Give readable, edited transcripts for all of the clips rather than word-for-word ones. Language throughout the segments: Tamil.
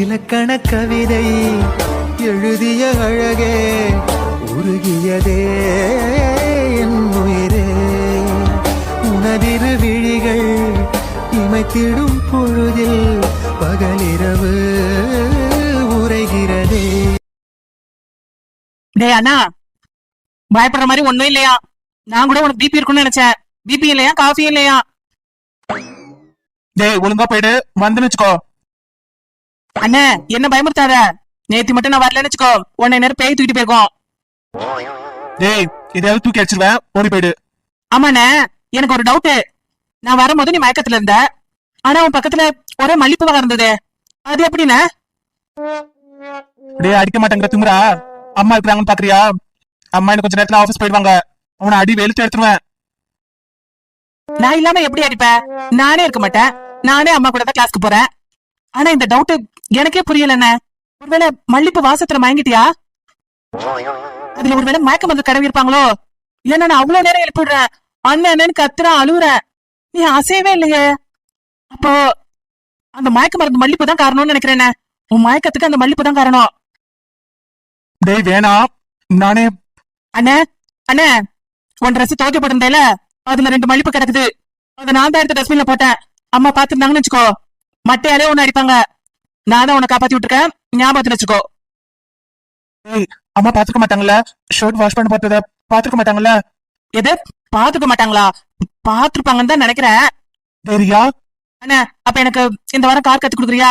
இலக்கண கவிதை எழுதிய அழகே உருகியதே என் உயிரே உனதிரு விழிகள் இமைத்திடும் பொழுதில் பகலிரவு உரைகிறதே. டேய் அண்ணா, பயப்படுற மாதிரி ஒண்ணும் இல்லையா? நான் கூட உனக்கு பிபி இருக்குன்னு நினைச்சேன். பிபி இல்லையா, காஃபி இல்லையா? டேய் ஒழுங்கா போயிடு, வந்துன்னு வச்சுக்கோ. அண்ணே, என்ன பயமுறுத்தாத. நேத்து மட்டும் நான் வரலன்னு வச்சுக்கோ, உன்னை நேரம் பேய் தூக்கிட்டு போயிருக்கோம். டேய் இதையாவது தூக்கி அடிச்சிருவேன், ஓடி போயிடு. ஆமாண்ணே, எனக்கு ஒரு டவுட். நான் வரும்போது நீ மயக்கத்துல இருந்த, ஆனா உன் பக்கத்துல ஒரே மல்லிப்பூ வகை இருந்தது. அது எப்படிண்ணே? டேய் அடிக்க மாட்டேங்கிற திமுறா. அம்மா இருக்கிறாங்கன்னு பாக்குறியா? அம்மா இன்னும் கொஞ்ச நேரத்துல ஆபீஸ் போயிடுவாங்க. அவனை அடி வெளுத்து எடுத்துருவேன். நான் இல்லாம எப்படி அடிப்பேன்? நானே இருக்க மாட்டேன். நானே அம்மா கூட தான் கிளாஸ்க்கு போறேன். ஆனா இந்த டவுட் எனக்கே புரியலண்ணே. ஒருவேளை மல்லிப்பூ வாசத்துல மயங்கிட்டியா? அதுல ஒருவேளை மயக்கம் வந்து கடவி இருப்பாங்களோ? இல்லன்னா நான் அவ்வளவு நேரம் எழுப்பிடுறேன், அண்ணன்னு கத்துறேன், அழுவுறேன், நீ அசையவே இல்லையே. அப்போ அந்த மயக்க மருந்து மல்லிப்பூ தான் காரணம்னு நினைக்கிறேன். உன் மயக்கத்துக்கு அந்த மல்லிப்பூ தான் காரணம். டேய் வேணாம், நானே. அண்ணே அண்ணே, உன் ட்ரெஸ் துவைக்க போட்டிருந்தேல, அதுல 2 மல்லிப்பூ கிடக்குது. அதை நான் தான் எடுத்து டஸ்ட்பின்ல போட்டேன். அம்மா பாத்துருந்தாங்கன்னு வச்சுக்கோ, மட்டையாலே உன்னை அடிப்பாங்க. நான் தான் உன்னை காப்பாத்தி விட்டுருக்கேன், ஞாபகத்துல வச்சுக்கோ. டேய் அம்மா பாத்துக்க மாட்டாங்கல்ல? ஷர்ட் வாஷ் பண்ண பார்த்தத பாத்துக்க மாட்டாங்கல்ல? எது பாத்துக்க மாட்டாங்களா? பாத்துருப்பாங்கன்னு தான் நினைக்கிறேன். சரியா? அண்ணா, அப்ப எனக்கு இந்த வாரம் கார் கத்து கொடுக்குறியா?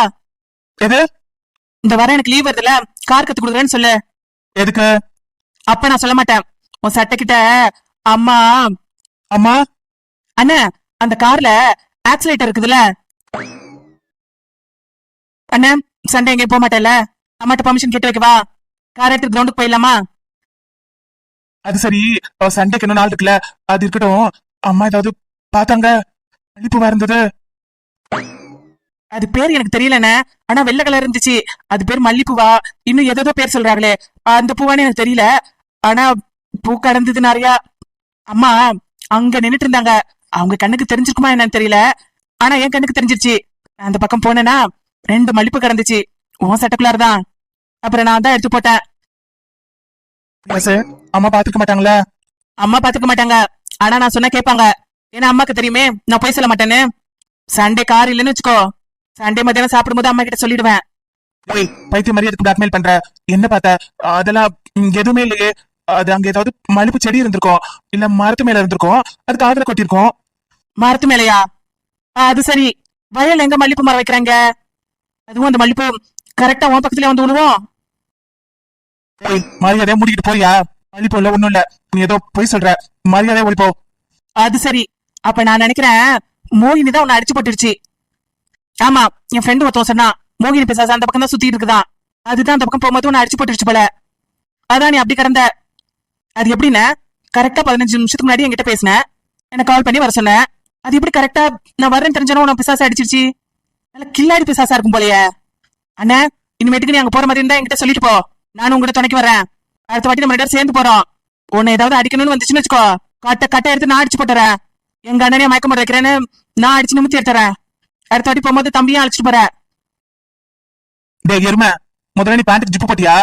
எது? இந்த வாரம் எனக்கு லீவ் வருதுல, கார் கத்து கொடுக்குறேன்னு சொல்லு. எதுக்கு? அப்ப நான் சொல்ல மாட்டேன். உன் சட்டை கிட்ட அம்மா. அம்மா? அண்ணா, அந்த கார்ல ஆக்சிலேட்டர் இருக்குதுல்ல. அண்ணா, சண்டை எங்கேயும் போக மாட்டேல்ல? அம்மாட்ட பர்மிஷன் கேட்டு வைக்கவா? கார் எடுத்து கிரவுண்டுக்கு போயிடலாமா? அது சரி, சண்டைக்கு இன்னும் நாள் இருக்குல்ல, அது இருக்கட்டும். அம்மா ஏதாவது பாத்தாங்க? மல்லிப்பூவா இருந்தது. அது பேர் எனக்கு தெரியலண்ணே, ஆனா வெள்ளை கலர் இருந்துச்சு. அது பேர் மல்லிப்பூவா, இன்னும் ஏதோ பேர் சொல்றாங்களே, அந்த பூவான்னு எனக்கு தெரியல. ஆனா பூ கடந்தது நிறையா. அம்மா அங்க நின்னுட்டு இருந்தாங்க. அவங்க கண்ணுக்கு தெரிஞ்சிருக்குமா என்னன்னு தெரியல, ஆனா என் கண்ணுக்கு தெரிஞ்சிருச்சு. நான் அந்த பக்கம் போனேன்னா 2 மல்லிப்பூ கடந்துச்சு, உன் சட்டக்குள்ளார் தான். அப்புறம் நான் தான் எடுத்து போட்டேன். அம்மா பாத்துக்க மாட்டாங்களா? அம்மா பாத்துக்க மாட்டாங்க, ஆனா நான் சொன்னா கேட்பாங்க. ஏன்னா அம்மாக்கு தெரியுமே நான் போய் சொல்ல மாட்டேன்னு. சண்டே கார் இல்லைன்னு வச்சுக்கோ, சண்டே மத்தியானம் சாப்பிடும் போது அம்மா கிட்ட சொல்லிடுவேன். ஓய் பைத்திய மாதிரி அதுக்கு பிளாக்மெயில் பண்ற? என்ன பார்த்த? அதெல்லாம் எதுவுமே இல்லையே. அது அங்க ஏதாவது மல்லிப்பூ செடி இருந்திருக்கும், இல்ல மரத்து மேல இருந்திருக்கும், அதுக்கு ஆதரவு கொட்டிருக்கோம். மரத்து மேலையா? அது சரி, வயல்ல எங்க மல்லிப்பூ மரம் வைக்கிறாங்க? அதுவும் அந்த மல்லிப்பூ கரெக்டா உன் பக்கத்துல வந்து விழுவோம். மரியாதையா மூடிக்கிட்டு போறியா? மல்லிப்பூ இல்ல, ஒண்ணும் இல்ல, நீ ஏதோ போய் சொல்ற. மரியாதையா ஓடிப்போ. அது சரி, அப்ப நான் நினைக்கிறேன் மோகினி தான் உன்னை அடிச்சு போட்டுருச்சு. ஆமா, என் ஃப்ரெண்டு ஒருத்தன் சொன்னா, மோகினி பிசாசு அந்த பக்கம் தான் சுத்திட்டு இருக்குதான். அதுதான் அந்த பக்கம் போகும்போது உன்னை அடிச்சு போட்டுருச்சு போல. அதான் நீ அப்படி கிடந்த. அது எப்படின்னா, கரெக்டா 15 நிமிஷத்துக்கு முன்னாடி என்கிட்ட பேசினேன், எனக்கு கால் பண்ணி வர சொன்னேன். அது எப்படி கரெக்டா நான் வரேன்னு தெரிஞ்சாலும் உன்னை பிசாசு அடிச்சிருச்சு? நல்ல கில்லாடி பிசாசா இருக்கும் போலயே. அண்ணா, இனிமேட்டுக்கு நீ அங்க போற மாதிரி இருந்தா என்கிட்ட சொல்லிட்டு போ, நானும் உங்ககிட்ட துணைக்கு வரேன். அடுத்த வாட்டி நம்ம 2 பேரும் சேர்ந்து போறோம். உன்னை ஏதாவது அடிக்கணும்னு வந்துச்சுன்னு வச்சுக்கோ, கட்ட எடுத்து நான் அடிச்சு போட்டுறேன். எங்க அண்ணனே மயக்க முறை வைக்கிறேன்னு நான் அடிச்சு நிமித்தி எடுத்துறேன். அடுத்த வாட்டி போகும்போது தம்பியும் அழைச்சிட்டு போறேன். டேய் எருமை, முதல்ல நீ பேண்ட்டுக்கு ஜிப்பு போட்டியா?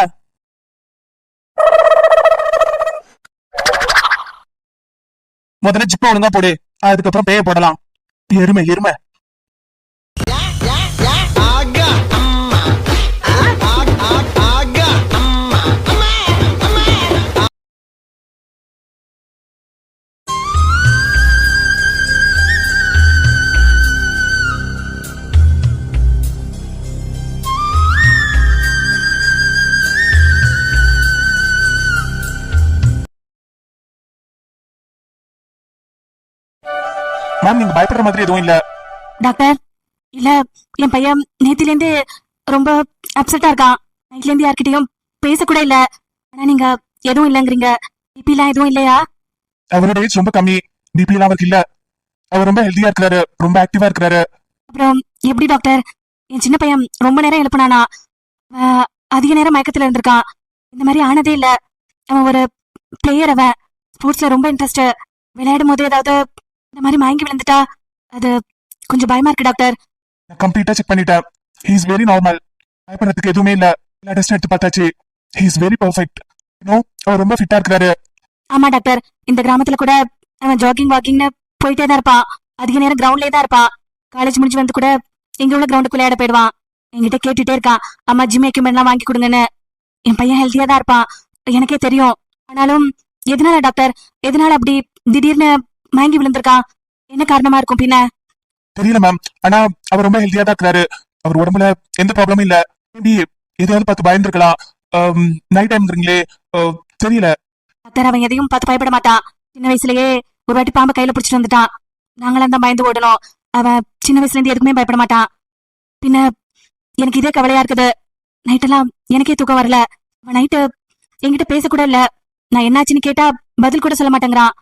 முதல்ல ஜிப்ப ஒழுங்கா போடு, அதுக்கப்புறம் பேய போடலாம். எருமை எருமை. மேம் நீங்க பயப்படுற மாதிரி எதுவும் இல்ல. டாக்டர், இல்ல என் பையன் நேத்தில இருந்து ரொம்ப அப்செட்டா இருக்கான். நைட்ல இருந்து யார்கிட்டயும் பேசக்கூட இல்ல. ஆனா நீங்க எதுவும் இல்லங்கிறீங்க. பிபி எல்லாம் எதுவும் இல்லையா? அவரோட ஏஜ் ரொம்ப கம்மி, பிபி எல்லாம் அவருக்கு இல்ல. அவர் ரொம்ப ஹெல்தியா இருக்கிறாரு, ரொம்ப ஆக்டிவா இருக்கிறாரு. அப்புறம் எப்படி டாக்டர், என் சின்ன பையன் ரொம்ப நேரம் எழுப்பினானா, அதிக நேரம் மயக்கத்துல இருந்திருக்கான். இந்த மாதிரி ஆனதே இல்ல. அவன் ஒரு பிளேயர், அவன் ஸ்போர்ட்ஸ்ல ரொம்ப இன்ட்ரெஸ்ட். விளையாடும் போது ஏதாவது இந்த மாதிரி மயங்கி விழுந்துட்டா அது கொஞ்சம் பயமா இருக்கு டாக்டர். நான் கம்ப்ளீட்டா செக் பண்ணிட்டேன். He is very normal. பயப்படுறதுக்கு எதுவுமே இல்ல. எல்லா டெஸ்ட் எடுத்து பார்த்தாச்சு. He is very perfect. அவர் ரொம்ப ஃபிட்டா இருக்கிறாரு. ஆமா டாக்டர், இந்த கிராமத்துல கூட அவன் ஜாகிங் வாக்கிங்னு போயிட்டே தான் இருப்பான். அதிக நேரம் கிரவுண்ட்லயே தான் இருப்பான். காலேஜ் முடிஞ்சு வந்து கூட இங்க உள்ள கிரவுண்டுக்கு விளையாட போயிடுவான். என்கிட்ட கேட்டுட்டே இருக்கான், அம்மா ஜிம் எக்யூப்மெண்ட்லாம் வாங்கி கொடுங்கன்னு. என் பையன் ஹெல்த்தியா தான் இருப்பான், எனக்கே தெரியும். ஆனாலும் எதனால டாக்டர், எதனால அப்படி திடீர்னு மயங்கி விழுந்திருக்கான்? என்ன காரணமா இருக்கும் பின்ன? தெரியல மேம். ஆனா அவர் ரொம்ப ஹெல்த்தியா தான் இருக்கிறாரு. அவர் உடம்புல எந்த ப்ராப்ளமும் இல்ல. மேபி எதையாவது பார்த்து பயந்துருக்கலாம். நைட் டைம்ங்கிறீங்களே, தெரியல. டாக்டர், அவன் எதையும் பார்த்து பயப்பட மாட்டான். சின்ன வயசுலயே ஒரு வாட்டி பாம்பு கையில பிடிச்சிட்டு வந்துட்டான். நாங்களாம் தான் பயந்து ஓடணும். அவன் சின்ன வயசுல இருந்து எதுக்குமே பயப்பட மாட்டான். பின்ன எனக்கு இதே கவலையா இருக்குது. நைட்டெல்லாம் எனக்கே தூக்கம் வரல. அவன் நைட்டு என்கிட்ட பேசக்கூட இல்ல. நான் என்னாச்சுன்னு கேட்டா பதில் கூட சொல்ல மாட்டேங்கிறான்.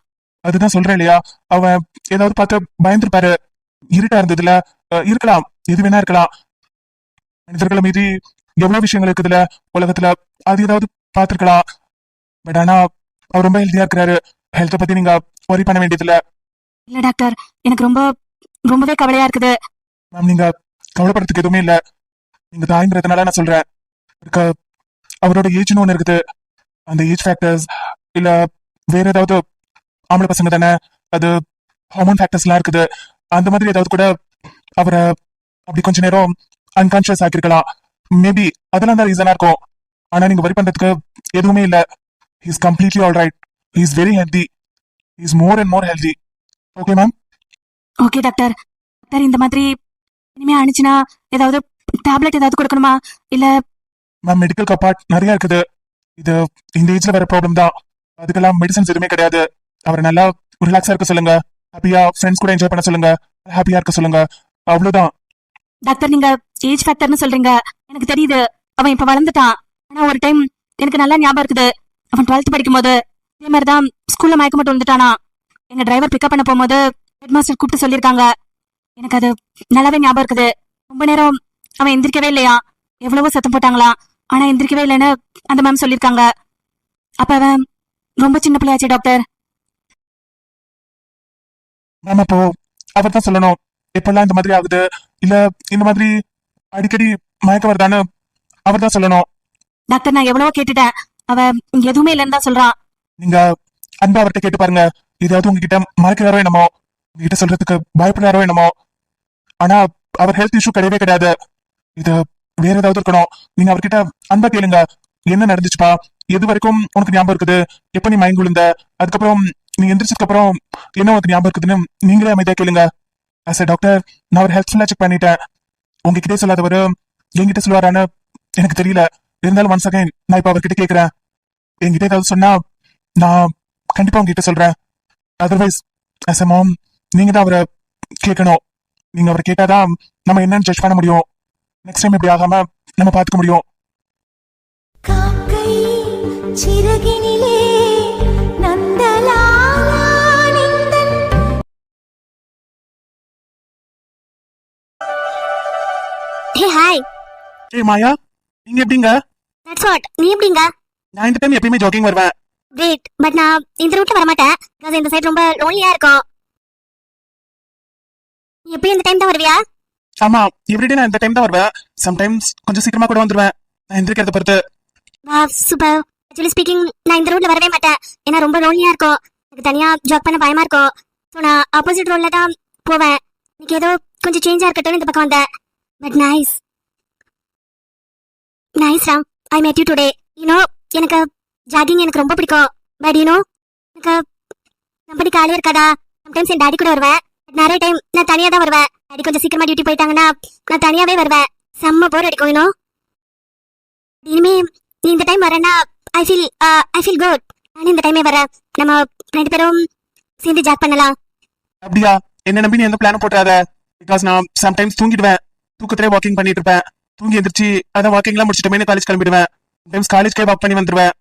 அதுதான் சொல்றேன் இல்லையா, அவன் ஏதாவது பார்த்து பயந்துருப்பாரு. இருட்டா இருந்ததுல இருக்கலாம், எது வேணா இருக்கலாம். மனிதர்களை மீறி எவ்வளவு விஷயங்கள் இருக்குதுல உலகத்துல, அது ஏதாவது பார்த்திருக்கலாம். பட் ஆனா அவர் ரொம்ப ஹெல்த்தியா இருக்கிறாரு. ஹெல்த்தை பத்தி நீங்க worry பண்ண வேண்டியது இல்ல. இல்ல டாக்டர், எனக்கு ரொம்பவே கவலையா இருக்குது. மேம், நீங்க கவலைப்படுறதுக்கு எதுவுமே இல்ல. நீங்க தாய்ங்கிறதுனால நான் சொல்றேன். அவரோட ஏஜ்னு ஒண்ணு இருக்குது. அந்த ஏஜ் ஃபேக்டர்ஸ் இல்ல வேற ஏதாவது, ஆம்பளை பசங்க தானே, அது ஹார்மோன் ஃபேக்டர்ஸ் எல்லாம் இருக்குது. அந்த மாதிரி ஏதாவது கூட அவரை அப்படி கொஞ்ச நேரம் அன்கான்சியஸ் ஆக்கிருக்கலாம். மேபி அதெல்லாம் தான் ரீசனா இருக்கும். ஆனா நீங்க வரி பண்றதுக்கு எதுவுமே இல்ல. He is completely all right. He is very healthy. He is more and more healthy. Okay ma'am? Okay doctor. Doctor, இந்த மாதிரி இனிமே அனுச்சுனா ஏதாவது டேப்லெட் ஏதாவது கொடுக்கணுமா? இல்ல மேம், மெடிக்கல் கப்பார்ட் நிறைய இருக்குது. இது இந்த ஏஜ்ல வர ப்ராப்ளம் தான். அதுக்கெல்லாம் மெடிசன்ஸ் எதுவுமே கிடையாது. அவரை நல்லா ரிலாக்ஸா இருக்க சொல்லுங்க. ஹாப்பியா ஃப்ரெண்ட்ஸ் கூட என்ஜாய் பண்ண சொல்லுங்க. ஹாப்பியா இருக்க சொல்லுங்க. அவ்வளவுதான். டாக்டர், நீங்க ஏஜ் ஃபேக்டர்னு சொல்றீங்க, எனக்கு தெரியுது. அவன் இப்ப வளர்ந்துட்டான். ஆனா ஒரு டைம் எனக்கு நல்லா ஞாபகம் இருக்குது. அவன் 12th படிக்கும் போது இதே மாதிரிதான் ஸ்கூல்ல மயக்க மட்டும் வந்துட்டானா. எங்க டிரைவர் பிக்கப் பண்ண போகும்போது ஹெட் மாஸ்டர் கூப்பிட்டு சொல்லியிருக்காங்க. எனக்கு அது நல்லாவே ஞாபகம் இருக்குது. ரொம்ப நேரம் அவன் எந்திரிக்கவே இல்லையா. எவ்வளவோ சத்தம் போட்டாங்களா, ஆனா எந்திரிக்கவே இல்லைன்னு அந்த மேம் சொல்லியிருக்காங்க. அப்ப அவன் ரொம்ப சின்ன பிள்ளையாச்சே டாக்டர். மேம், அப்போ அவர் தான் சொல்லணும் எப்பெல்லாம் இந்த மாதிரி ஆகுது, இல்ல இந்த மாதிரி அடிக்கடி மயக்க வருதான்னு அவர் தான் சொல்லணும். டாக்டர், நான் எவ்வளவோ கேட்டுட்டேன். அவன் எதுவுமே இல்லைன்னு தான் சொல்றான். நீங்க அன்பா அவர்கிட்ட கேட்டு பாருங்க. ஏதாவது உங்ககிட்ட மறைக்கிறாரோ என்னமோ, உங்ககிட்ட சொல்றதுக்கு பயப்படுறாரோ என்னமோ. ஆனா அவர் ஹெல்த் இஷ்யூ கிடையவே கிடையாது. இது வேற ஏதாவது இருக்கணும். நீங்க அவர்கிட்ட அன்பா கேளுங்க. என்ன நடந்துச்சுப்பா, எது வரைக்கும் உனக்கு ஞாபகம் இருக்குது, எப்ப நீ மயங்கி விழுந்த, அதுக்கப்புறம் நீ எந்திரிச்சதுக்கு அப்புறம் என்ன உனக்கு ஞாபகம் இருக்குதுன்னு நீங்களே அமைதியா கேளுங்க. ஆஸ் எ டாக்டர் நான் ஒரு ஹெல்த்ஃபுல்லா செக் பண்ணிட்டேன். உங்ககிட்டே சொல்லாதவர் என்கிட்ட சொல்லுவாரான்னு எனக்கு தெரியல. இருந்தாலும் ஒன்ஸ் அகைன் நான் இப்ப அவர்கிட்ட கேட்கிறேன். என்கிட்ட ஏதாவது சொன்னா நான் கண்டிப்பா உங்ககிட்ட சொல்றேன். அதர்வைஸ் ஆஸ் எ மாம் நீங்க தான் அவரை கேட்கணும். நீங்க அவரை கேட்டாதான் நம்ம என்னன்னு ஜட்ஜ் பண்ண முடியும். நெக்ஸ்ட் டைம் இப்படி ஆகாம நம்ம பாத்துக்க முடியும். காக்கை சிறகினிலே நந்தலாலா நிந்தன். Hey hi. ஏய் மாயா, நீங்க எப்படிங்க? That's what. நீ எப்படிங்க? நான் இந்த டைம் எப்பயுமே ஜாகிங் வருவேன். கிரேட். பட் நான் இந்த ரூட்ல வர மாட்டேன். பிகாஸ் இந்த சைடு ரொம்ப லோன்லியா இருக்கும். நீ எப்பயும் இந்த டைம் தான் வருவியா? ஆமா, எவ்ரிடே நான் இந்த டைம் தான் வருவேன். சம்டைம்ஸ் கொஞ்சம் சீக்கிரமா கூட வந்துருவேன். நான் எந்திரிக்கிறத பொறுத்து. வா, சூப்பர். ஆக்சுவலி ஸ்பீக்கிங், நான் இந்த ரூட்ல வரவே மாட்டேன். ஏன்னா ரொம்ப லோன்லியா இருக்கும். எனக்கு தனியா ஜாக் பண்ண பயமா இருக்கும். ஸோ நான் ஆப்போசிட் ரோட்ல தான் போவேன். எனக்கு ஏதோ கொஞ்சம் சேஞ்சா இருக்கட்டும்னு இந்த பக்கம் வந்தேன். But nice Ram, I met you today. எனக்கு ஜாகிங் எனக்கு ரொம்ப பிடிக்கும். பட் எனக்கு நம்படி காலையே இருக்காதா. சம்டைம்ஸ் என் டாடி கூட வருவேன். பட் நிறைய டைம் நான் தனியா தான் வருவேன். டாடி கொஞ்சம் சீக்கிரமா டியூட்டி போயிட்டாங்கன்னா நான் தனியாவே வருவேன். செம்ம போர் அடிக்கும். இனிமே நீ இந்த டைம் வரேன்னா ஐ ஃபீல் குட். நான் இந்த டைமே வரேன். நம்ம 2 பேரும் சேர்ந்து ஜாக் பண்ணலாம். அப்படியா? என்ன நம்பி நீ எந்த பிளானும் போட்டுறாத. பிகாஸ் நான் சம்டைம்ஸ் தூங்கிடுவேன். தூக்கத்திலே வாக்கிங் பண்ணிட்டு இருப்பேன். தூங்கி எந்திரிச்சு அதான் வாக்கிங்லாம் முடிச்சிட்டமே காலேஜ் கிளம்பிடுவேன். சம்டைம்ஸ் காலேஜ்க்கே வாக் பண்ணி வந்துருவேன்.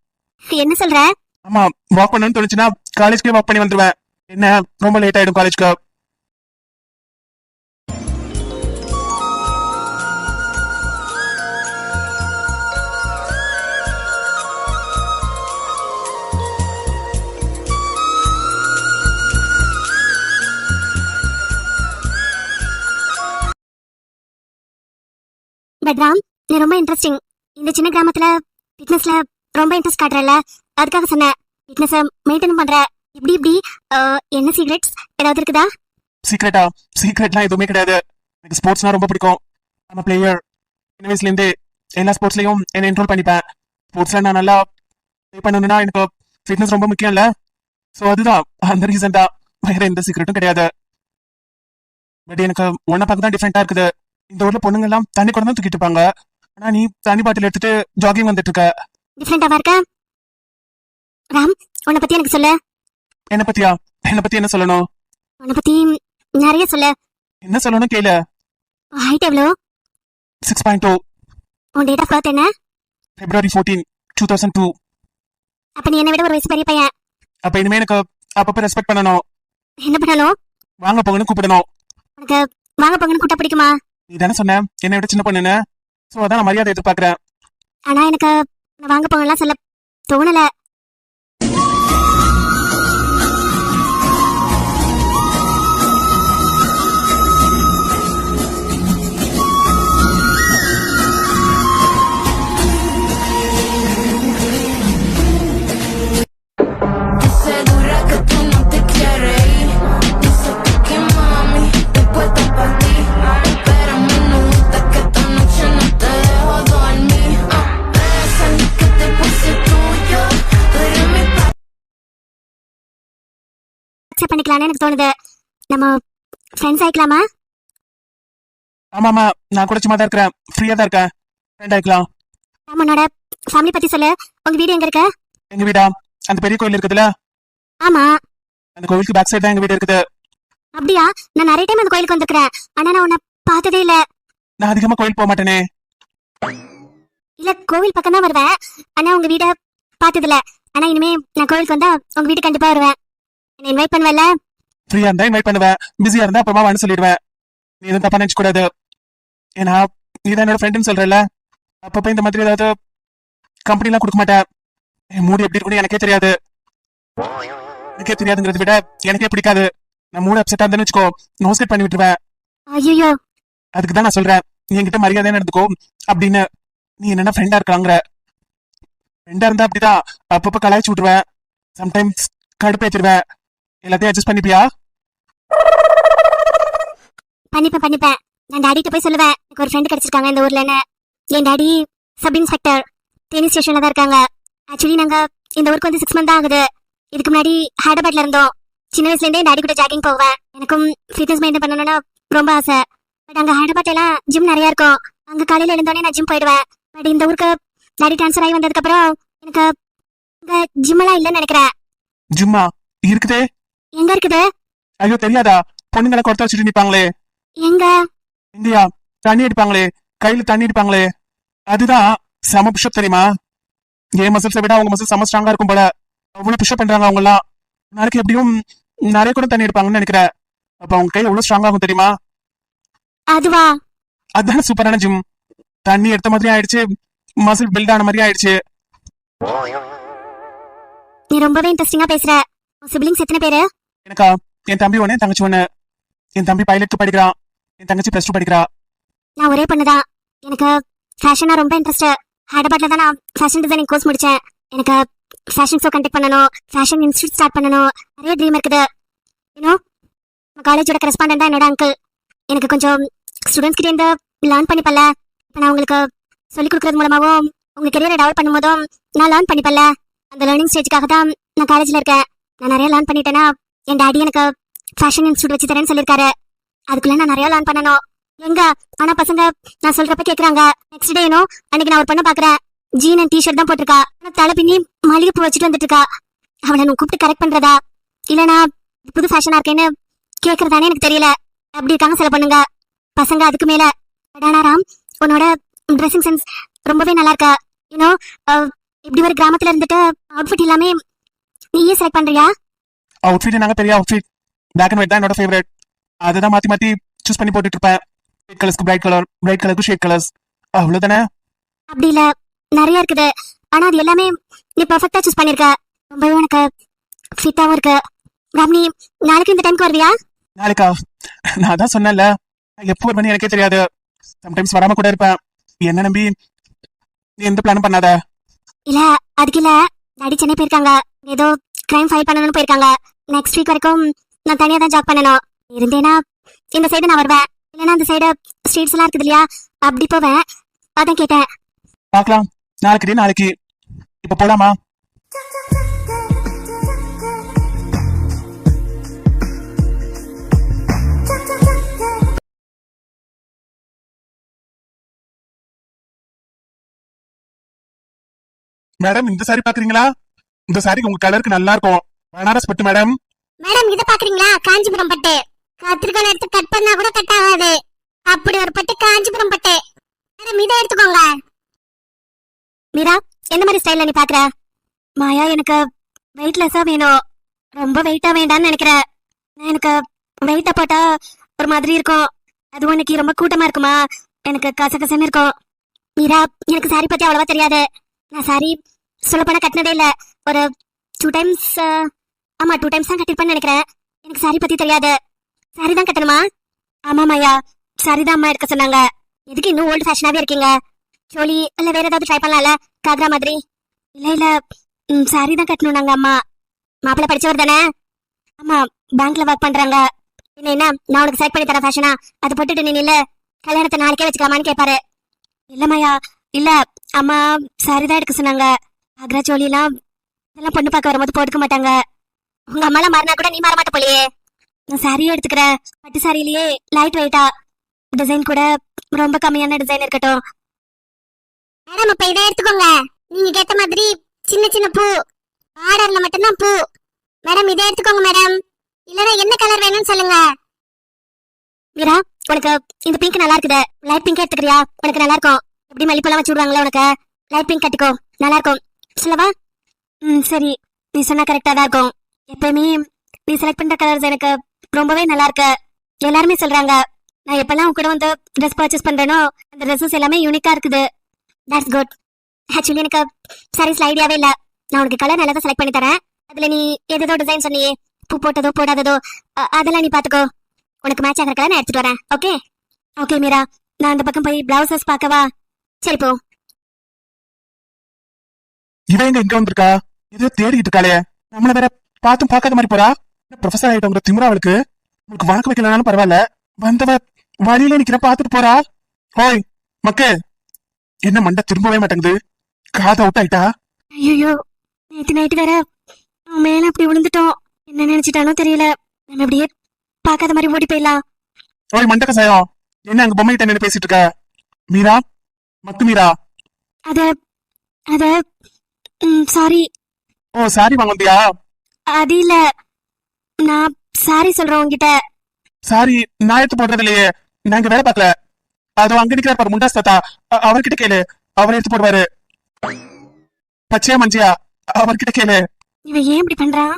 என்ன சொல்ற? ஆமா, வாக் பண்ணணும்னு தோணுச்சுன்னா காலேஜ்க்கே வாக் பண்ணி வந்துருவேன். என்ன ரொம்ப லேட் ஆயிடும் காலேஜ்க்கு. பட் ராம், நீ ரொம்ப இன்ட்ரெஸ்டிங். இந்த சின்ன கிராமத்துல ஃபிட்னஸ்ல ரொம்ப இன்ட்ரெஸ்ட் காட்டுறல, அதுக்காக சொன்னேன். ஃபிட்னஸ மெயின்டைன் பண்ற இப்படி இப்படி என்ன சீக்ரெட்ஸ் ஏதாவது இருக்குதா? சீக்ரெட்லாம் எதுவுமே கிடையாது. எனக்கு ஸ்போர்ட்ஸ்னா ரொம்ப பிடிக்கும். நம்ம பிளேயர் சின்ன வயசுல இருந்தே எல்லா ஸ்போர்ட்ஸ்லயும் என்ன என்ரோல் பண்ணிப்பேன். ஸ்போர்ட்ஸ்ல நான் நல்லா ப்ளே பண்ணணும்னா எனக்கு ஃபிட்னஸ் ரொம்ப முக்கியம் இல்ல. ஸோ அதுதான் அந்த ரீசன் தான், வேற எந்த சீக்ரெட்டும் கிடையாது. பட் எனக்கு ஒன்ன பார்க்க தான் டிஃப்ரெண்டா இருக்குது. இந்த ஊர்ல பொண்ணுங்க எல்லாம் தண்ணி கூட தான் தூக்கிட்டு இருப்பாங்க, ஆனா நீ தண்ணி பாட்டில் எடுத்துட்டு ஜாகிங் வந்துட்டு இருக்க. டிஃப்ரெண்டாவா இருக்க? ராம், உன்னை பத்தி எனக்கு சொல்லு. என்ன பத்தி என்ன சொல்லணும்? உன்னை பத்தி நிறைய சொல்லு. என்ன சொல்லணும் கேளு. ஹைட் எவ்வளோ? 6.2. உன் டேட் ஆஃப் பர்த் என்ன? February 14, 2002. அப்ப நீ என்னை விட ஒரு வயசு பெரிய பையன். அப்ப இனிமே எனக்கு அப்பப்ப ரெஸ்பெக்ட் பண்ணணும். என்ன பண்ணணும்? வாங்க போங்கன்னு கூப்பிடணும். உனக்கு வாங்க போங்கன்னு கூட்ட பிடிக்குமா? நீ தானே சொன்ன என்னை விட சின்ன பொண்ணுன்னு. சோ அதான் நான் மரியாதை எதிர்பார்க்கிறேன். ஆனா எனக்கு நான் வாங்க போங்கலாம் சொல்ல தோணல. Dice dura que tú no te quieres ir. Dice que mami, estoy puesta para ti. Espérame, no gusta que esta noche no te dejo dormir. Esa es que te puse tuyo. Tú eres mi accept பண்ணிக்கலாம்னு எனக்கு தோணுது. நம்ம ஃப்ரெண்ட்ஸ் ஆயிக்கலாமா? ஆமாமா, நான் கூட சும்மா தான் இருக்கிறேன், ஃப்ரீயா தான் இருக்கேன். ஃப்ரெண்ட் ஆயிக்கலாம். ராம், உன்னோட ஃபேமிலி பத்தி சொல்லு. உங்க வீடு எங்க இருக்கு? எங்க வீடா? அந்த பெரிய கோயில் இருக்குதுல, ஆமா. அந்த கோயிலுக்கு பேக் சைடு தான் எங்க வீடு இருக்குது. அப்படியா? நான் நிறைய டைம் அந்த கோயிலுக்கு வந்திருக்கிறேன், ஆனா நான் உன்னை பார்த்ததே இல்ல. நான் அதிகமா கோயில் போக மாட்டேனே. இல்ல, கோவில் பக்கம் தான் வருவேன், ஆனா உங்க வீட பார்த்ததில்ல. ஆனா இனிமே நான் கோவிலுக்கு வந்தா உங்க வீடு கண்டிப்பா வருவேன். என்ன இன்வைட் பண்ணுவல? ஃப்ரீயா இருந்தா இன்வைட் பண்ணுவேன், பிஸியா இருந்தா அப்புறமா வான்னு சொல்லிடுவேன். நீ எதுவும் தப்பா நினைச்சு கூடாது. ஏன்னா நீ தான் என்னோட ஃப்ரெண்டுன்னு சொல்றல, அப்பப்ப இந்த மாதிரி ஏதாவது கம்பெனிலாம் கொடுக்க மாட்டேன். என் மூடு எப்படி இருக்குன்னு எனக்கே தெரியாது. எனக்கே தெரியாதுங்கிறத விட எனக்கே பிடிக்காது. நான் மூடு அப்செட்டா இருந்தேன்னு வச்சுக்கோ, நோஸ்கட் பண்ணி விட்டுருவேன். ஐயோ, அதுக்கு தான் நான் சொல்றேன், நீ என்கிட்ட மரியாதையா நடந்துக்கோ அப்படின்னு. நீ என்னன்னா ஃப்ரெண்டா இருக்காங்கிற. ஃப்ரெண்டா இருந்தா அப்படிதான் அப்பப்ப கலாய்ச்சி விட்டுருவேன், சம்டைம்ஸ் கடுப்பேத்திடுவேன். எல்லாத்தையும் அட்ஜஸ்ட் பண்ணிப்பியா? பண்ணிப்பேன். நான் டாடிட்ட போய் சொல்லுவேன், எனக்கு ஒரு ஃப்ரெண்ட் கிடைச்சிருக்காங்க இந்த ஊர்லன்னு. என் டாடி சப் இன்ஸ்பெக்டர், டென்னிஸ் ஸ்டேஷன்ல தான் இருக்காங்க. ஆக்சுவலி நாங்க இந்த ஊருக்கு வந்து 6 months தான் ஆகுது. இதுக்கு முன்னாடி ஹைதராபாத்ல இருந்தோம். சின்ன வயசுல இருந்தே டாடி கூட ஜாகிங் போவேன். எனக்கும் ஃபிட்னஸ் மெயின்டைன் பண்ணணும்னு ரொம்ப ஆசை. பட் அங்க ஹைதராபாத்ல எல்லாம் ஜிம் நிறைய இருக்கும். அங்க காலையில எழுந்தோடனே நான் ஜிம் போயிடுவேன். பட் இந்த ஊருக்கு டாடி ட்ரான்ஸ்ஃபர் ஆகி வந்ததுக்கு அப்புறம் எனக்கு இங்க ஜிம் எல்லாம் இல்லைன்னு நினைக்கிறேன். ஜிம்மா இருக்குதே. எங்க இருக்குது? ஐயோ தெரியாதா? பொண்ணுங்களை கொடுத்து வச்சுட்டு நிப்பாங்களே. எங்க? இந்தியா தண்ணி அடிப்பாங்களே, கையில தண்ணி அடிப்பாங்களே, அதுதான் செம புஷ்அப் தெரியுமா? என் மசில்ஸை விட அவங்க மசில் செம ஸ்ட்ராங்கா இருக்கும் போல. அவ்வளவு புஷ்அப் பண்றாங்க அவங்க எல்லாம். நாளைக்கு எப்படியும் நிறைய கூட தண்ணி எடுப்பாங்கன்னு நினைக்கிறேன். அப்ப அவங்க கை எவ்வளவு ஸ்ட்ராங் ஆகும் தெரியுமா? அதுவா? அதுதானே சூப்பரான ஜிம். தண்ணி எடுத்த மாதிரி ஆயிடுச்சு, மசில் பில்ட் ஆன மாதிரி ஆயிடுச்சு. நீ ரொம்பவே இன்ட்ரெஸ்டிங்கா பேசுற. சிப்லிங்ஸ் எத்தனை பேரு? எனக்கா? என் தம்பி ஒண்ணு, என் தங்கச்சி ஒண்ணு. என் தம்பி பைலட் படிக்கிறான், என் தங்கச்சி +2 படிக்கிறா. நான் ஒரே பொண்ணுதான். எனக்கு ஃபேஷனா ரொம்ப இன்ட்ரெஸ்ட். ஹைதராபாத்ல தான் நான் ஃபேஷன் டிசைனிங் கோர்ஸ் முடிச்சேன். எனக்கு ஃபேஷன் ஷோ கண்டக்ட் பண்ணணும், ஃபேஷன் இன்ஸ்டியூட் ஸ்டார்ட் பண்ணணும், நிறைய ட்ரீம் இருக்குது. யூனோ, காலேஜோட கரஸ்பாண்டன்ட் தான் என்னோட அங்கிள். எனக்கு கொஞ்சம் ஸ்டூடெண்ட்ஸ் கிட்ட இருந்து லேர்ன் பண்ணிப்பல. இப்போ நான் உங்களுக்கு சொல்லிக் கொடுக்கறது மூலமாவும் உங்க கெரியரை டெவலப் பண்ணும்போதும் நான் லேர்ன் பண்ணிப்பல. அந்த லேர்னிங் ஸ்டேஜுக்காக தான் நான் காலேஜ்ல இருக்கேன். நான் நிறைய லேர்ன் பண்ணிட்டேன்னா என் டாடி எனக்கு ஃபேஷன் இன்ஸ்டியூட் வச்சு தரேன்னு சொல்லியிருக்காரு. அதுக்குள்ள நான் நிறைய லேர்ன் பண்ணணும். எங்க ஆனா பசங்க நான் சொல்றப்ப கேக்குறாங்க. நெக்ஸ்ட் டேனோ அன்னைக்கு நான் ஒரு பொண்ணை பாக்குறேன், ஜீன் அண்ட் டிஷர்ட் தான் போட்டிருக்கா, தலை பின்னி மல்லிகைப்பூ வச்சுட்டு வந்துட்டு இருக்கா. அவளை நான் கூப்பிட்டு கரெக்ட் பண்றதா இல்லனா புது ஃபேஷனா இருக்கேன்னு கேக்குறதானே எனக்கு தெரியல. அப்படி இருக்காங்க சில பொண்ணுங்க. பசங்க அதுக்கு மேல. ஆனா ராம், உன்னோட ட்ரெஸ்ஸிங் சென்ஸ் ரொம்பவே நல்லா இருக்கா. யூனோ, இப்படி ஒரு கிராமத்துல இருந்துட்டு அவுட்ஃபிட் எல்லாமே நீயே செலக்ட் பண்றியா? அவுட்ஃபிட் நாங்க பெரிய அவுட்ஃபிட், பிளாக் அண்ட் ஒயிட் தான் என்னோட ஃபேவரட். அதுதான் மாத்தி மாத்தி சூஸ் பண்ணி போட்டுட்டு இருப்பேன். ஒயிட் கலர்ஸ்க்கு பிரைட் கலர், பிரைட் கலருக்கு ஷேட் கலர்ஸ், அவ்வளவுதானே. அப்படி இல்ல, நிறைய இருக்குது. ஆனா அது எல்லாமே நீ பெர்ஃபெக்ட்டா சூஸ் பண்ணிருக்க. ரொம்பவே எனக்கு ஃபிட்டாவும் இருக்கு. ராம், நீ நாளைக்கு இந்த டைம்க்கு வருவியா? நாளைக்கா? நான் தான் சொன்னேன்ல, எப்போ வருவேன்னு எனக்கே தெரியாது. சம்டைம்ஸ் வராம கூட இருப்பேன். என்ன நம்பி நீ எந்த பிளானும் பண்ணாத. இல்ல அதுக்கு இல்ல, டாடி சென்னை போயிருக்காங்க, ஏதோ கிரைம் ஃபைல் பண்ணணும்னு போயிருக்காங்க. நெக்ஸ்ட் வீக் வரைக்கும் நான் தனியா தான் ஜாப் பண்ணணும். இருந்தேனா இந்த சைடு நான் வருவேன், இல்லைன்னா அந்த சைடு ஸ்ட்ரீட்ஸ் எல்லாம் இருக்குது இல்லையா, அப்படி போவேன். அதான் கேட்டேன். பார்க்கலாம், நாளைக்கு இப்ப போலாமா? மேடம் இந்த சாரி பாக்குறீங்களா? இந்த சாரி உங்க கலருக்கு நல்லா இருக்கும். பனாரஸ் பட்டு மேடம். மேடம் இத பாக்குறீங்களா? காஞ்சிபுரம் பட்டு. கத்திரிக்காய் எடுத்து கட் பண்ணா கூட கட் ஆகாது, அப்படி ஒரு பட்டு காஞ்சிபுரம் பட்டு. மேடம் இதை எடுத்துக்கோங்க. மீரா, எந்த மாதிரி ஸ்டைல்ல நீ பாக்குற? மாயா, எனக்கு வெயிட்லெஸ்ஸா வேணும், ரொம்ப வெயிட்டா வேண்டாம்னு நினைக்கிறேன். எனக்கு வெயிட்டா போட்டா ஒரு மாதிரி இருக்கும், அது உனக்கு ரொம்ப கூட்டமா இருக்குமா, எனக்கு கசகசன்னு இருக்கும். மீரா, எனக்கு சாரி பத்தி அவ்வளவா தெரியாது. நான் சாரி சொல்லப்போனா கட்டினதே இல்ல. ஒரு 2 times, ஆமா 2 times தான் கட்டிருப்பேன்னு நினைக்கிறேன். எனக்கு சாரி பத்தி தெரியாது. சாரி தான் கட்டணுமா? ஆமா மாயா, சாரி தான் அம்மா எடுக்க சொன்னாங்க. எதுக்கு இன்னும் ஓல்டு ஃபேஷனாவே இருக்கீங்க? சோலி இல்ல வேற ஏதாவது ட்ரை பண்ணலாம்ல, காக்ரா மாதிரி. இல்ல சாரி தான் கட்டணும் நாங்க. அம்மா மாப்பிள்ள படிச்சவர் தானே? ஆமா, பேங்க்ல ஒர்க் பண்றாங்க. என்ன நான் உனக்கு செலக்ட் பண்ணி தர ஃபேஷனா, அது போட்டுட்டு நீ இல்ல கல்யாணத்தை நாளைக்கே வச்சுக்கலாமான்னு கேட்பாரு. இல்ல மாயா, இல்ல அம்மா சாரி தான் எடுக்க சொன்னாங்க. ஆக்ரா சோலிலாம் இதெல்லாம் பொண்ணு பார்க்க வரும்போது போட்டுக்க மாட்டாங்க. உங்க அம்மாலாம் மாறினா கூட நீ மாற மாட்ட போலியே. நான் சாரியே எடுத்துக்கிறேன், பட்டு சாரியிலேயே லைட் வெயிட்டா, டிசைன் கூட ரொம்ப கம்மியான டிசைன் இருக்கட்டும். மேடம் அப்ப இதை எடுத்துக்கோங்க, நீங்க கேட்ட மாதிரி சின்ன சின்ன பூ, ஆர்டர்ல மட்டும்தான் பூ. மேடம் இதை எடுத்துக்கோங்க மேடம், இல்லனா என்ன கலர் வேணும்னு சொல்லுங்க. மீரா, உனக்கு இந்த பிங்க் நல்லா இருக்குது, லைட் பிங்க் எடுத்துக்கிறியா? உனக்கு நல்லா இருக்கும். எப்படி மல்லிப்பூலாம் வச்சு விடுவாங்களா உனக்கு, லைட் பிங்க் கட்டிக்கோ, நல்லா இருக்கும். சொல்லவா? சரி, நீ சொன்னா கரெக்டா தான் இருக்கும். எப்பயுமே நீ செலக்ட் பண்ற கலர்ஸ் எனக்கு ரொம்பவே நல்லா இருக்கு. எல்லாருமே சொல்றாங்க, நான் எப்பெல்லாம் உன் கூட வந்து ட்ரெஸ் பர்ச்சேஸ் பண்றேனோ அந்த ட்ரெஸ்ஸஸ் எல்லாமே யூனிக்கா இருக்குது. That's good. ஆக்சுவலி எனக்கு சாரீஸ்ல ஐடியாவே இல்ல. நான் உனக்கு கலர் நல்லா தான் செலக்ட் பண்ணி தரேன். அதுல நீ ஏதோ டிசைன் சொன்னியே, பூ போட்டதோ போடாததோ, அதெல்லாம் நீ பாத்துக்கோ. உனக்கு மேட்ச் ஆகிற கலர் நான் எடுத்துட்டு வரேன். ஓகே ஓகே மீரா, நான் அந்த பக்கம் போய் பிளவுசஸ் பார்க்கவா? சரி போ. இவன் எங்க வந்திருக்கா? ஏதோ தேடிட்டு இருக்காளே, நம்மள வேற பார்த்தும் பார்க்காத மாதிரி போறா. ப்ரொஃபசர் ஆயிட்டோங்கிற திமுறா அவளுக்கு. உங்களுக்கு வணக்கம் வைக்கலனாலும் பரவாயில்ல, வந்தவ வழியில நிக்கிற பாத்துட்டு போறா. ஹோய் மக்கே, என்ன மண்டை திரும்பவே மாட்டேங்குது, காதை அவுட் ஆயிட்டா? ஐயோ, நேத்து நைட்டு வேற அவன் மேல அப்படி விழுந்துட்டோம், என்ன நினைச்சிட்டானோ தெரியல. நம்ம அப்படியே பார்க்காத மாதிரி ஓடி போயிடலாம். ஓய் மண்டக்க சாயம், என்ன அங்க பொம்மை கிட்ட நின்னு பேசிட்டு இருக்க? மீரா, மக்கு மீரா. அத சாரி. ஓ சாரி வாங்க வந்தியா? அது இல்ல, நான் சாரி சொல்றேன் உங்ககிட்ட. சாரி நான் எடுத்து போடுறது இல்லையே, நான் இங்க வேலை பார்க்கல. அதோ அங்க நிக்கிறார் பாரு முண்டாஸ் தாத்தா, அவர்கிட்ட கேளு, அவர் எடுத்து போடுவாரு. பச்சையா மஞ்சியா, அவர்கிட்ட கேளு. இவன் ஏன் இப்படி பண்றான்?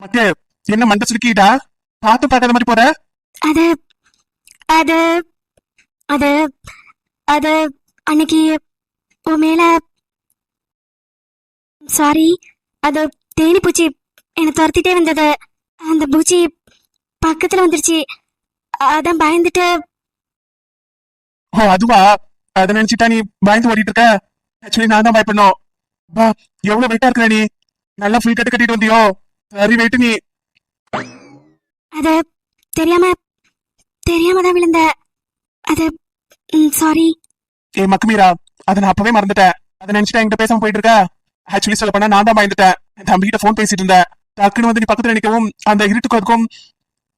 மக்கே, என்ன மண்டை சுருக்கிட்டா, பார்த்து பார்க்காத மாதிரி போற? அது அது அது அது அன்னைக்கு உன் மேல சாரி, அது தேனி பூச்சி என்னை துரத்திட்டே வந்தது. அந்த பூச்சி பக்கத்துல வந்துருச்சு, அதான் பயந்துட்டு. ஓ அதுவா, அதை நினைச்சிட்டா நீ பயந்து ஓடிட்டு இருக்க? ஆக்சுவலி நான் தான் பயப்படணும். பா, எவ்வளவு வெயிட்டா இருக்கிற நீ, நல்லா ஃபுல் கட்டிட்டு வந்தியோ? சரி வெயிட் நீ. அது தெரியாம தான் விழுந்த. அது சாரி. ஏ மக்குமீரா, அதை நான் அப்பவே மறந்துட்டேன். அதை நினைச்சிட்டா என்கிட்ட பேசாம போயிட்டு இருக்க? ஆக்சுவலி சொல்ல போனா நான் தான் பயந்துட்டேன். என் தம்பி கிட்ட போன் பேசிட்டு இருந்தேன், டக்குன்னு வந்து நீ பக்கத்துல நிக்கவும் அந்த இருட்டுக்கும் அதுக்கும்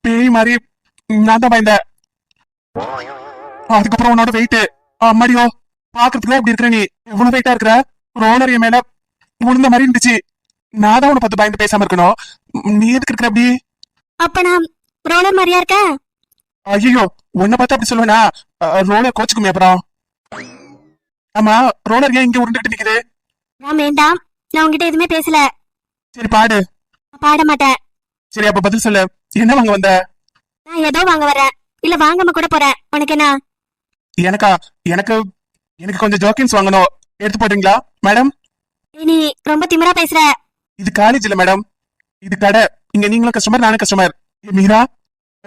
பேய் மாதிரி நான் தான் பயந்தேன். அதுக்கப்புறம் உன்னோட வெயிட், அம்மாடியோ பாக்குறதுக்குலாம் எப்படி இருக்கிற நீ, எவ்வளவு வெயிட்டா இருக்கிற, ரோலர் என் மேல விழுந்த மாதிரி இருந்துச்சு. நான் தான் உன்னை பார்த்து பயந்து பேசாம இருக்கணும், நீ எதுக்கு இருக்கிற அப்படி? அப்ப நான் ரோலர் மாதிரியா இருக்க? ஐயோ, உன்னை பார்த்து அப்படி சொல்லுவேனா? ரோலர் கோச்சுக்குமே அப்புறம். ஆமா, ரோலர் ஏன் இங்க உருண்டுகிட்டு நிக்குது? நான் வேண்டாம், நான் உங்ககிட்ட எதுவுமே பேசல. சரி பாடு. பாட மாட்டேன். சரி அப்ப பதில் சொல்லு, என்ன வாங்க வந்த? நான் ஏதோ வாங்க வரேன், இல்ல வாங்காம கூட போறேன். உனக்கு என்ன? எனக்கா? எனக்கு கொஞ்சம் ஜோக்கின்ஸ் வாங்கணும், எடுத்து போடுறீங்களா மேடம்? நீ ரொம்ப திமிரா பேசுற. இது காலேஜ் இல்ல மேடம், இது கடை. இங்க நீங்களும் கஸ்டமர், நானும் கஸ்டமர். மீரா,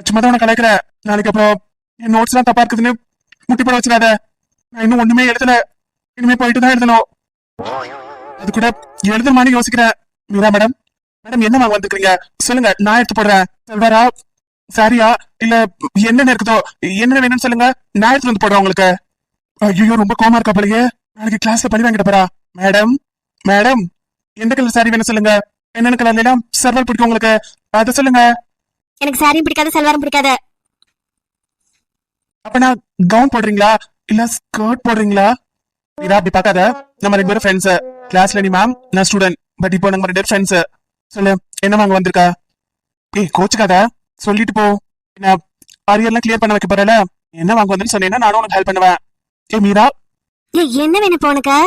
சும்மா தான் உன கலைக்கிற, நாளைக்கு அப்புறம் என் நோட்ஸ் எல்லாம் தப்பா இருக்குதுன்னு முட்டி போட வச்சிடாத. நான் இன்னும் ஒண்ணுமே எழுதல. இனிமே போயிட்டு தான் எழுதணும். அது கூட எழுதணுமான்னு யோசிக்கிறேன். மீரா மேடம், மேடம் என்ன வாங்க வந்திருக்கீங்க சொல்லுங்க, நான் எடுத்து போடுறேன். சல்வாரா, சாரியா, இல்ல என்னென்ன இருக்குதோ, என்ன வேணும்னு சொல்லுங்க, நான் எடுத்து வந்து போடுறேன் உங்களுக்கு. ஐயோ ரொம்ப கோமா இருக்கா போலயே, நாளைக்கு கிளாஸ்ல பழி வாங்கிட்டு போறா. மேடம் மேடம், எந்த கலர் சாரி வேணும் சொல்லுங்க, என்னென்ன கலர்ல எல்லாம் சர்வால் பிடிக்கும் உங்களுக்கு, அதை சொல்லுங்க. எனக்கு சாரியும் பிடிக்காது, சல்வாரும் பிடிக்காது. அப்ப நான் கவுன் போடுறீங்களா இல்ல ஸ்கர்ட் போடுறீங்களா? மீரா அப்படி பார்க்காத, நம்ம 2 பேரும் ஃப்ரெண்ட்ஸ். கிளாஸ்ல நீ மேம், நான் ஸ்டூடெண்ட். பட் இப்போ நம்ம 2 பேரும் ஃப்ரெண்ட்ஸ். சொல்லு, என்ன வாங்க வந்திருக்கா? ஏய் கோச்சுக்காத, சொல்லிட்டு போ. நான் அரியர்லாம் கிளியர் பண்ண வைக்க போறேல, என்ன வாங்க வந்தேன்னு சொன்னேன்னா நானும் உனக்கு ஹெல்ப் பண்ணுவேன். ஏ மீரா, என்ன வேணும் இப்போ உனக்கு?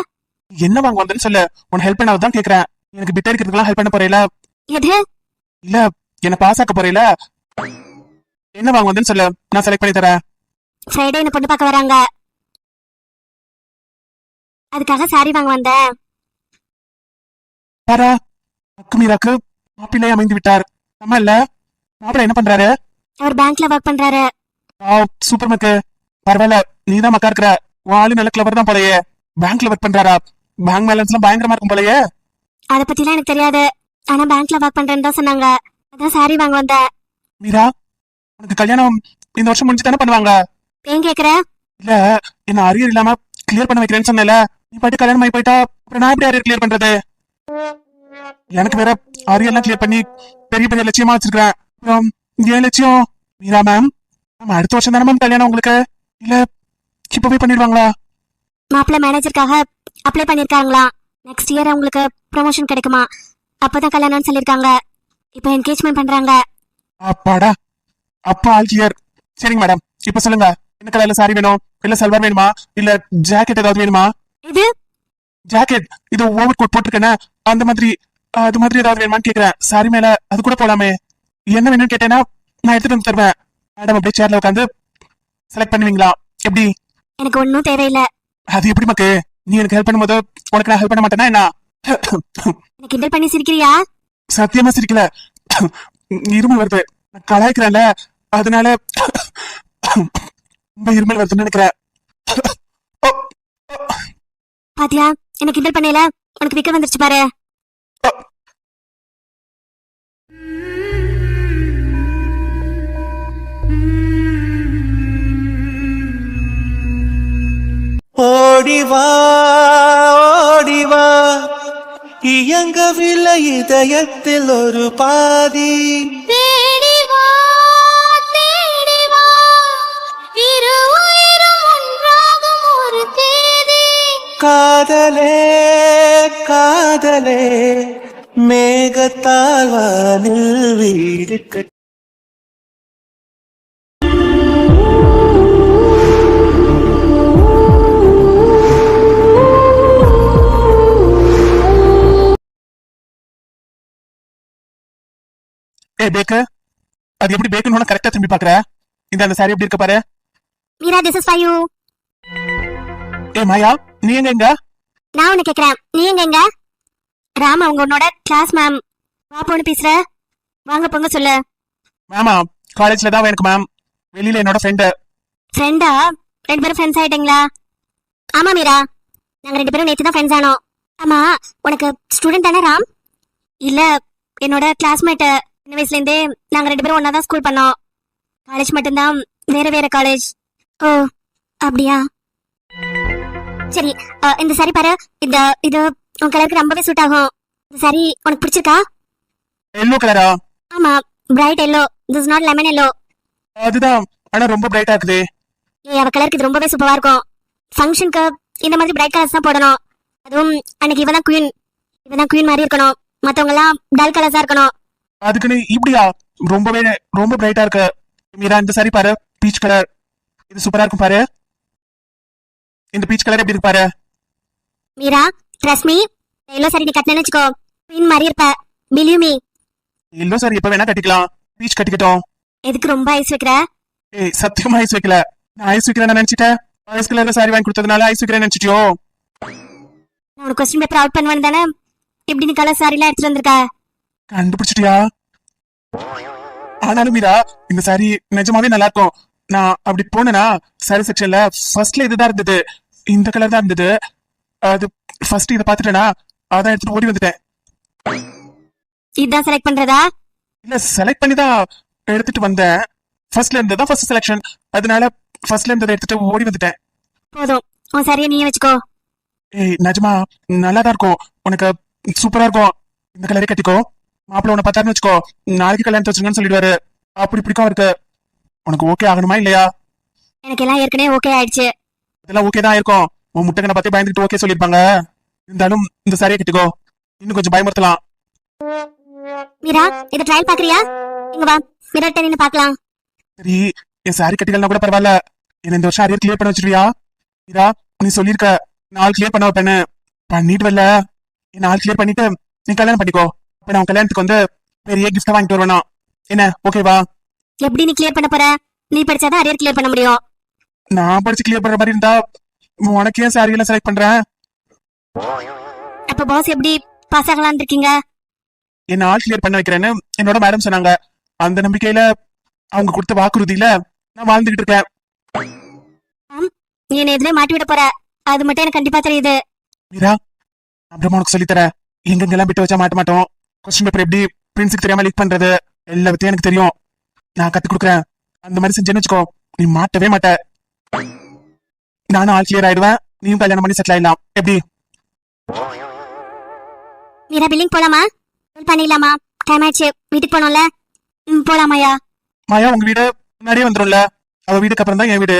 என்ன வாங்க வந்தேன்னு சொல்லு, உனக்கு ஹெல்ப் பண்ணாதான் கேக்குறேன். எனக்கு பிட் அடிக்கிறதுக்கெல்லாம் ஹெல்ப் பண்ண போறீல? எது? இல்ல, என்ன பாஸ் ஆக்க போறீல? என்ன வாங்க வந்தேன்னு சொல்லு, நான் செலக்ட் பண்ணி தரேன். ஃப்ரைடே என்ன பொண்ணு பார்க்க வராங்க, அதுக்காக சாரி வாங்க வந்தேன். பாரா, அக்கு மீராக்கு மாப்பிள்ளை அமைந்து விட்டார். நம்ம இல்ல, மாப்பிள்ளை என்ன பண்றாரு? அவர் பேங்க்ல ஒர்க் பண்றாரு. சூப்பர் மக்கு, பரவாயில்ல, நீதான் மக்கா இருக்கிற. உன் ஆளு நல்ல கிளவர் தான் போலயே. பேங்க்ல ஒர்க் பண்றாரா? பேங்க் பேலன்ஸ் எல்லாம் பயங்கரமா இருக்கும் போலயே. அத பத்திலாம் எனக்கு தெரியாது, ஆனா பேங்க்ல ஒர்க் பண்றேன்னு தான் சொன்னாங்க. அதான் சாரி வாங்க வந்தேன். மீரா, உனக்கு கல்யாணம் இந்த வருஷம் முடிஞ்சு தானே பண்ணுவாங்க? ஏன் கேக்குற? இல்ல, என்ன அரியர் இல்லாம கிளியர் பண்ண வைக்கிறேன்னு சொன்னல, நீ பாட்டு கல்யாணம் ஆகி போயிட்டா அப்புறம் நான் எப்படி அரியர் கிளியர் பண்றது? எனக்கு வேற அரியர்லாம் கிளியர் பண்ணி பெரிய பெரிய லட்சியமா வச்சிருக்கேன். அப்புறம் ஏன் லட்சியம்? மீரா மேம், நம்ம அடுத்த வருஷம் தானே மேம் கல்யாணம் உங்களுக்கு, இல்ல இப்பவே பண்ணிடுவாங்களா? மாப்பிள்ள மேனேஜருக்காக அப்ளை பண்ணிருக்காங்களா, நெக்ஸ்ட் இயர் அவங்களுக்கு ப்ரமோஷன் கிடைக்குமா, அப்பதான் கல்யாணம்னு சொல்லிருக்காங்க. இப்போ என்கேஜ்மெண்ட் பண்றாங்க. அப்பாடா, அப்பா ஆல் கிளியர். சரிங்க மேடம், இப்ப சொல்லுங்க, என்ன கலர்ல சாரி வேணும், இல்ல சல்வார் வேணுமா, இல்ல ஜாக்கெட் ஏதாவது வேணுமா? இது ஜாக்கெட், இது ஓவர் கோட் போட்டிருக்கேன்னு அந்த மாதிரி, அது மாதிரி ஏதாவது வேணுமான்னு கேக்குறேன். சாரி மேல அது கூட போலாமே. என்ன வேணும்னு கேட்டேன்னா நான் எடுத்துட்டு வந்து தருவேன். மேடம் அப்படியே சேர்ல உட்காந்து செலக்ட் பண்ணுவீங்களா எப்படி? எனக்கு ஒன்னும் தேவையில்லை. அது எப்படி மக்கு, நீ எனக்கு ஹெல்ப் பண்ணும்போது உனக்கு நான் ஹெல்ப் பண்ண மாட்டேன்னா என்ன? எனக்கு கிண்டல் பண்ணி சிரிக்கிறியா? சத்தியமா சிரிக்கல, இருமல் வருது. நான் கலாய்க்கிறேன்ல, அதனால ரொம்ப இருமல் வருதுன்னு நினைக்கிறேன். பாத்தியா, எனக்கு கிண்டல் பண்ணல, உனக்கு விக்க வந்துருச்சு பாரு. ஓடிவா ஓடிவா, இயங்கவில்லை இதயத்தில் ஒரு பாதி. தேடி வா, இரு உயிரும் ஒன்றாகும் ஒரு தேதி. காதலே காதலே, மேகத்தால் வானில் வீடு கட்டி. ஏ பேக்கு, அது எப்படி பேக்குன்னு கரெக்டா திரும்பி பாக்குற? இந்த அந்த சாரி எப்படி இருக்க பாரு. Meera, this is for you. ஏ மாயா, நீ எங்க? நான் உன்னை கேக்குறேன், நீ எங்க? ராம் அவங்க உன்னோட கிளாஸ் மேம். வா பொண்ணு பேசுற, வாங்க பொங்க சொல்லு. மேமா, காலேஜ்ல தான் எனக்கு மேம், வெளியில என்னோட ஃப்ரெண்டு. ஃப்ரெண்டா? 2 பேரும் ஃப்ரெண்ட்ஸ் ஆயிட்டீங்களா? ஆமா மீரா, நாங்க 2 பேரும் நேத்து தான் ஃப்ரெண்ட்ஸ் ஆனோம். ஆமா, உனக்கு ஸ்டூடெண்ட் தானே ராம்? இல்ல, என்னோட கிளாஸ்மேட். சின்ன வயசுல இருந்தே நாங்க 2 பேரும் ஒன்னா தான் ஸ்கூல் பண்ணோம். காலேஜ் மட்டும்தான் வேற வேற காலேஜ். ஓ அப்படியா, சரி. இந்த சாரி பாரு, இது உன் கலருக்கு ரொம்பவே சூட் ஆகும். இந்த சாரி உனக்கு பிடிச்சிருக்கா? எல்லோ கலரா? ஆமா, bright yellow. This is not lemon yellow. அதுதான், ஆனா ரொம்ப பிரைட்டா இருக்குது. அவ கலருக்கு இது ரொம்பவே சூப்பரா இருக்கும். ஃபங்க்ஷனுக்கு இந்த மாதிரி பிரைட் கலர்ஸ் தான் போடணும். அதுவும் அன்னைக்கு இவதான் குயின் மாதிரி இருக்கணும். மத்தவங்க எல்லாம் டல் கலர்ஸா இருக்கணும். அதுக்குன்னு இப்படியா? ரொம்பவே ரொம்ப பிரைட்டா இருக்கு. மீரா, இந்த சாரி பாரு, பீச் கலர். இது சூப்பரா இருக்கும் பாரு. இந்த பீச் கலர் எப்படி இருக்கு பாரு. Meera, trust me, yellow sorry நீ கட்டினேன்னு வச்சுக்கோ, குயின் மாதிரி இருப்ப. Believe me. எல்லோ சாரி எப்ப வேணா கட்டிக்கலாம், பீச் கட்டிக்கிட்டோம். எதுக்கு ரொம்ப ஐஸ் வைக்கிற? ஏய் சத்தியமா ஐஸ் வைக்கல, நான் ஐஸ் வைக்கிறேன்னு நினைச்சிட்டேன். ஐஸ் கலர்ல சாரி வாங்கி கொடுத்ததுனால ஐஸ் வைக்கிறேன்னு நினைச்சிட்டியோ? நான் உனக்கு கொஸ்டின் பேப்பர் அவுட் பண்ணுவேன் தானே, எப்படி நீ கலர் சாரி எல்லாம் எடுத்துட்டு வந்திருக்க? கண்டுபிடிச்சிட்டியா? ஆனாலும் மீரா, இந்த சாரி நிஜமாவே நல்லா இருக்கும். நான் அப்படி போனேன்னா சாரி செக்ஷன்ல ஃபர்ஸ்ட்ல இதுதான் இருந்தது. இந்த கலர் தான் இருந்தது. அது ஃபர்ஸ்ட் இதை பார்த்துட்டேனா அதான் எடுத்துட்டு ஓடி வந்துட்டேன். இதான் செலக்ட் பண்றதா? இல்ல செலக்ட் பண்ணி தான் எடுத்துட்டு வந்தேன். ஃபர்ஸ்ட்ல இருந்ததான் ஃபர்ஸ்ட் செலக்ஷன், அதனால ஃபர்ஸ்ட்ல இருந்ததை எடுத்துட்டு ஓடி வந்துட்டேன். போதும், உன் சரியா நீயே வச்சுக்கோ. ஏய் நிஜமா நல்லா தான் இருக்கும், உனக்கு சூப்பரா இருக்கும். இந்த கலரே கட்டிக்கோ. மாப்பிள்ள உன்னை பார்த்தாருன்னு வச்சுக்கோ, நாளைக்கு கல்யாணத்தை வச்சுருங்கன்னு சொல்லிடுவாரு. அப்படி பிடிக்கும் இருக்கு. உனக்கு ஓகே ஆகணுமா இல்லையா? எனக்கு எல்லாம் ஏற்கனவே ஓகே ஆயிடுச்சு. இதெல்லாம் ஓகே தான் இருக்கும். உன் முட்டைக்கனை பத்தி பயந்துட்டு ஓகே சொல்லிருப்பாங்க. இருந்தாலும் இந்த சாரியை கட்டிக்கோ, இன்னும் கொஞ்சம் பயமுறுத்தலாம். மீரா, இத ட்ரையல் பாக்குறியா? இங்க வா, மிரட்ட நின்னு பார்க்கலாம். சரி, என் சாரி கட்டிக்கலாம் கூட பரவாயில்ல, என்ன இந்த வருஷம் அரியர் கிளியர் பண்ண வச்சிருவியா? மீரா, நீ சொல்லிருக்க 4 கிளியர் பண்ண வைப்பேன்னு, பண்ணிட்டு வரல. என் 4 கிளியர் பண்ணிட்டு நீ கல்யாணம் பண்ணிக்கோ. அப்ப நான் கல்யாணத்துக்கு வந்து பெரிய கிஃப்ட் வாங்கிட்டு வருவேனா? என்ன ஓகேவா? எப்படி நீ கிளியர் பண்ண போற? நீ படிச்சாதான் அரியர் கிளியர் பண்ண முடியும். நான் படிச்சு கிளியர் பண்ற மாதிரி இருந்தா உனக்கு ஏன் சாரி எல்லாம் செலக்ட் பண்றேன்? அப்ப பாஸ் எப்படி பாஸ் ஆகலாம்னு இருக்கீங்க? என்ன ஆள் கிளியர் பண்ண வைக்கிறேன்னு என்னோட மேடம் சொன்னாங்க. அந்த நம்பிக்கையில அவங்க கொடுத்த வாக்குறுதியில நான் வாழ்ந்துகிட்டு இருக்கேன். நீ என்ன எதுலயே மாட்டி விட போற, அது மட்டும் எனக்கு கண்டிப்பா தெரியுது. மீரா, அப்புறமா உனக்கு சொல்லித்தரேன். எங்கெங்கெல்லாம் விட்டு வச்சா மாட்ட மாட்டோம், கொஸ்டின் பேப்பர் எப்படி பிரின்ஸுக்கு தெரியாம லீக் பண்றது, எல்லா பத்தியும் எனக்கு தெரியும். நான் கத்து கொடுக்குறேன். அந்த மாதிரி செஞ்சேன்னு வச்சுக்கோ, நீ மாட்டவே மாட்ட. நானும் ஆள் கிளியர் ஆயிடுவேன், நீயும் கல்யாணம் பண்ணி செட்டில் ஆயிடலாம். எப்படி? மீரா, பில்லிங் போலாமா? பில் பண்ணிடலாமா? டைம் ஆயிடுச்சு, வீட்டுக்கு போனோம்ல. போலாமாயா? மாயா, உங்க வீடு முன்னாடியே வந்துரும்ல. அவ வீட்டுக்கு அப்புறம் தான் என் வீடு.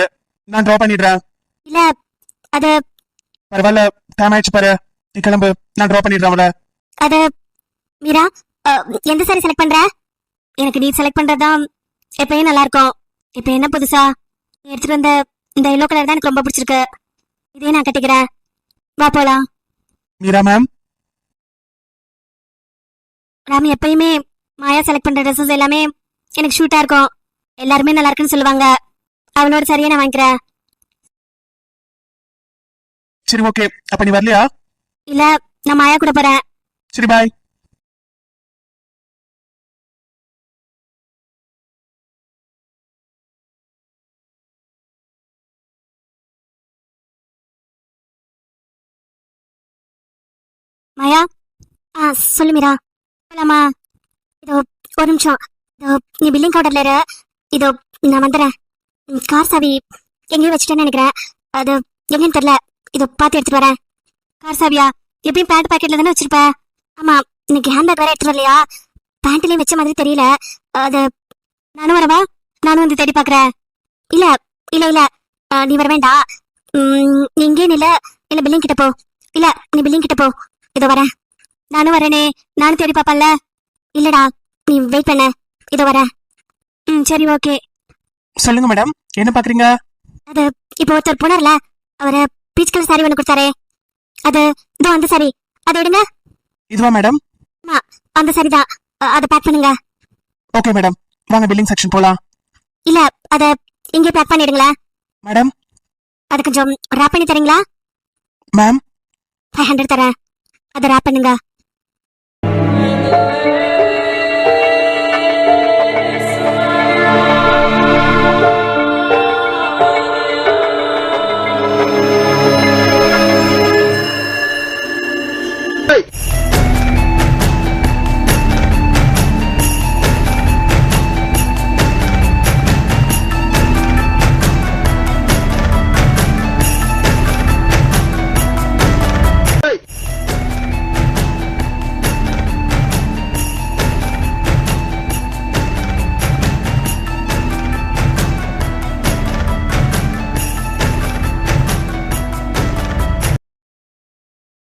நான் ட்ரா பண்ணிடுறேன். இல்ல, அது பரவாயில்ல, டைம் ஆயிடுச்சு பாரு, நீ கிளம்பு, நான் ட்ரா பண்ணிடுறேன் அவளை. அது மீரா, எந்த சாரி செலக்ட் பண்ற? எனக்கு நீ செலக்ட் பண்றதுதான் எப்பயும் நல்லா இருக்கும். இப்ப என்ன புதுசா நீ எடுத்துட்டு வந்த இந்த எல்லோ கலர் தான் எனக்கு ரொம்ப பிடிச்சிருக்கு. இதே நான் கட்டிக்கிறேன். வா போலாம். மீரா மேம், ராம், எப்பயுமே மாயா செலக்ட் பண்ற ட்ரெஸ்ஸஸ் எல்லாமே எனக்கு ஷூட்டா இருக்கும். எல்லாருமே நல்லா இருக்குன்னு சொல்லுவாங்க. அவனோட சரியா நான் வாங்கிக்கிறேன். சரி ஓகே, அப்ப நீ வரலையா? இல்ல, நான் மாயா கூட போறேன். சரி பாய். மாயா, சொல்லு மீரா. போலாமா? இதோ ஒரு நிமிஷம். இதோ நீ பில்லிங் கவுண்டர்ல இரு. இதோ நான் வந்துடுறேன். கார் சாவி எங்கேயும் வச்சுட்டேன்னு நினைக்கிறேன். அது எங்கேன்னு தெரியல. இதோ பார்த்து எடுத்துட்டு வரேன். கார் சாவியா? எப்படியும் பேண்ட் பாக்கெட்ல தானே வச்சிருப்ப? ஆமா, இன்னைக்கு ஹேண்ட்பேக் வேற எடுத்துட்டு வரலையா? பேண்ட்லயும் வச்ச மாதிரி தெரியல. அது நானும் வரவா? நானும் வந்து தேடி பாக்குறேன். இல்ல இல்ல இல்ல, நீ வர வேண்டாம். நீ இங்கே நில்ல, இல்ல பில்லிங் கிட்ட போ. இல்ல, நீ பில்லிங் கிட்ட போ. இதோ வரேன். நானும் வரேனே, நானும் தேடி பாப்பேன்ல. இல்லடா, நீ வெயிட் பண்ண, இதோ வரேன். சரி ஓகே. சொல்லுங்க மேடம், என்ன பாக்குறீங்க? அது இப்போ ஒருத்தர் போனார்ல, அவரை பீச் கலர் சாரி ஒண்ணு கொடுத்தாரே, அது இதோ அந்த சாரி. அதை விடுங்க. இதுவா மேடம்? ஆமா, அந்த சாரி தான். அதை பேக் பண்ணுங்க. ஓகே மேடம், வாங்க பில்லிங் செக்ஷன் போலாம். இல்ல, அதை இங்கே பேக் பண்ணிடுங்களேன். மேடம், அது கொஞ்சம் ராப் பண்ணி தரீங்களா? மேம் 500 தரேன், அதை ராப் பண்ணுங்க.